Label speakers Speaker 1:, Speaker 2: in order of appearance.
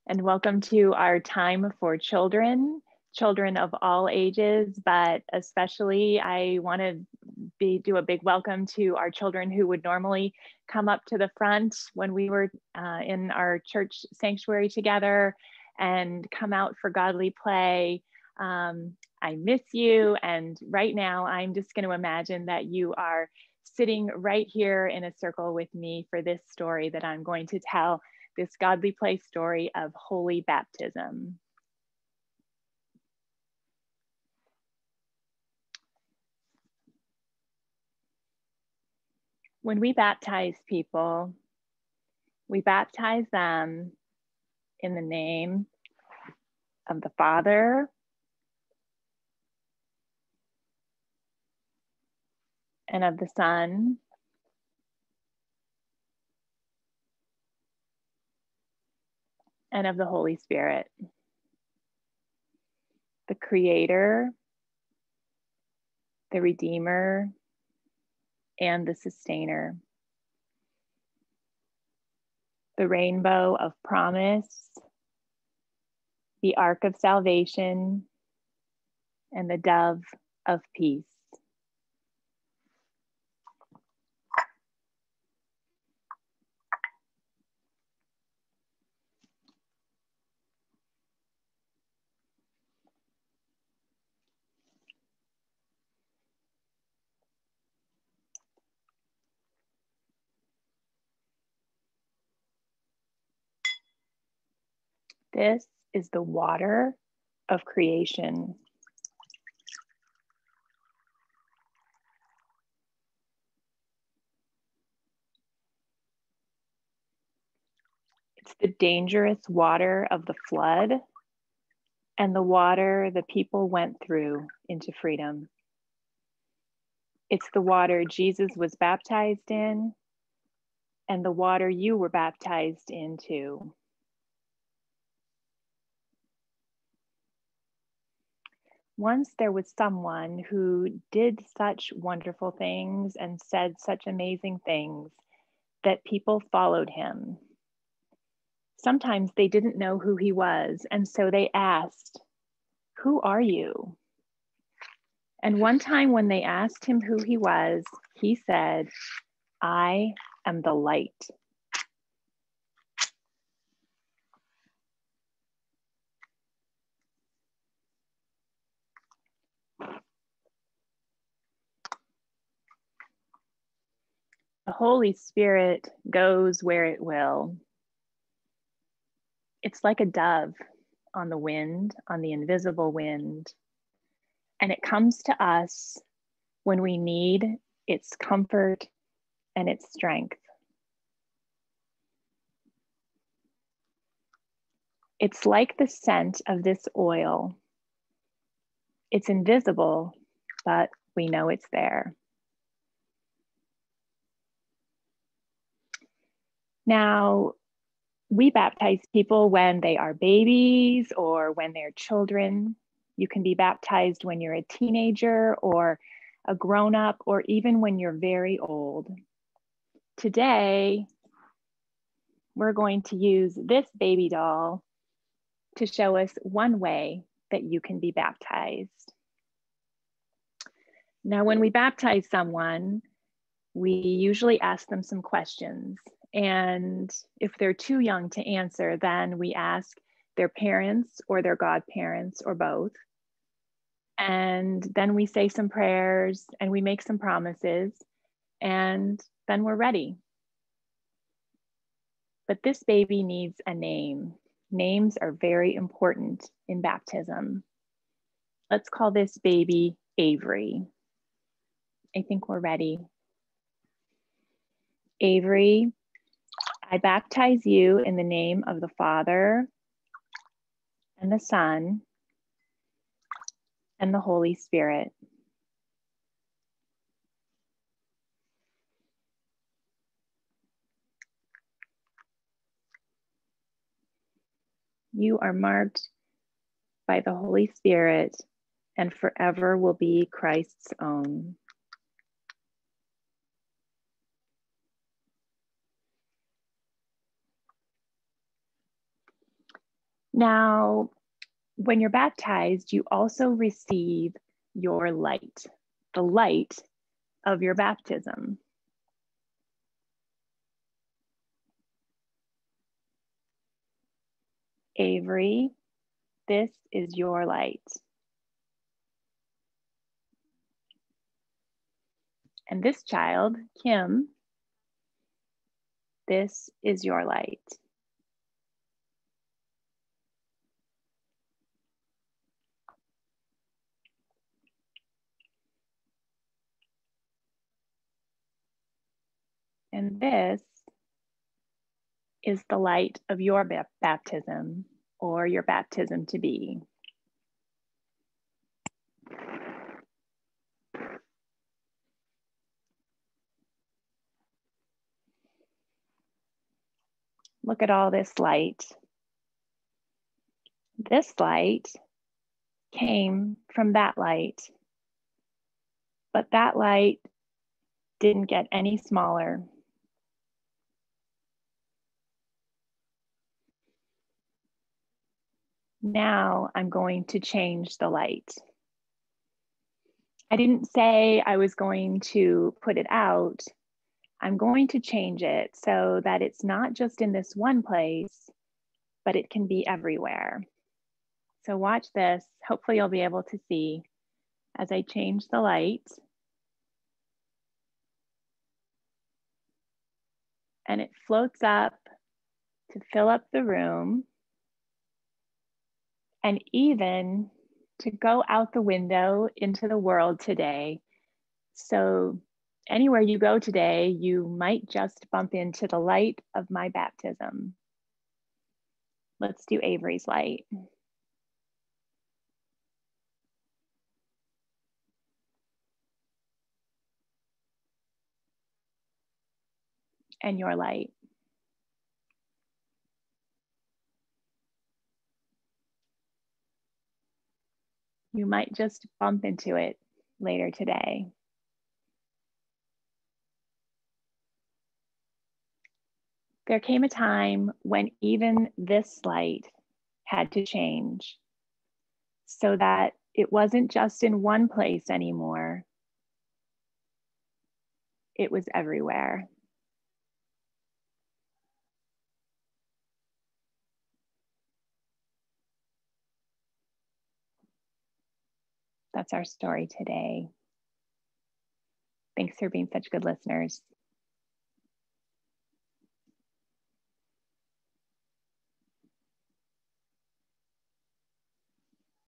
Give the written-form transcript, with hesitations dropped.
Speaker 1: and welcome to our time for children of all ages, but especially I want to do a big welcome to our children who would normally come up to the front when we were in our church sanctuary together and come out for godly play. I miss you, and right now I'm just going to imagine that you are sitting right here in a circle with me for this story that I'm going to tell, this godly play story of holy baptism. When we baptize people, we baptize them in the name of the Father and of the Son and of the Holy Spirit, the Creator, the Redeemer, and the Sustainer, the rainbow of promise, the ark of salvation, and the dove of peace. This is the water of creation. It's the dangerous water of the flood and the water the people went through into freedom. It's the water Jesus was baptized in and the water you were baptized into. Once there was someone who did such wonderful things and said such amazing things that people followed him. Sometimes they didn't know who he was, and so they asked, "Who are you?" And one time when they asked him who he was, he said, "I am the light." The Holy Spirit goes where it will. It's like a dove on the wind, on the invisible wind. And it comes to us when we need its comfort and its strength. It's like the scent of this oil. It's invisible, but we know it's there. Now, we baptize people when they are babies or when they're children. You can be baptized when you're a teenager or a grown-up, or even when you're very old. Today, we're going to use this baby doll to show us one way that you can be baptized. Now, when we baptize someone, we usually ask them some questions. And if they're too young to answer, then we ask their parents or their godparents or both. And then we say some prayers and we make some promises, and then we're ready. But this baby needs a name. Names are very important in baptism. Let's call this baby Avery. I think we're ready. Avery, I baptize you in the name of the Father and the Son and the Holy Spirit. You are marked by the Holy Spirit and forever will be Christ's own. Now, when you're baptized, you also receive your light, the light of your baptism. Avery, this is your light. And this child, Kim, this is your light. And this is the light of your baptism, or your baptism to be. Look at all this light. This light came from that light, but that light didn't get any smaller. Now I'm going to change the light. I didn't say I was going to put it out. I'm going to change it so that it's not just in this one place, but it can be everywhere. So watch this. Hopefully you'll be able to see as I change the light. And it floats up to fill up the room, and even to go out the window into the world today. So anywhere you go today, you might just bump into the light of my baptism. Let's do Avery's light. And your light. You might just bump into it later today. There came a time when even this light had to change so that it wasn't just in one place anymore. It was everywhere. That's our story today. Thanks for being such good listeners.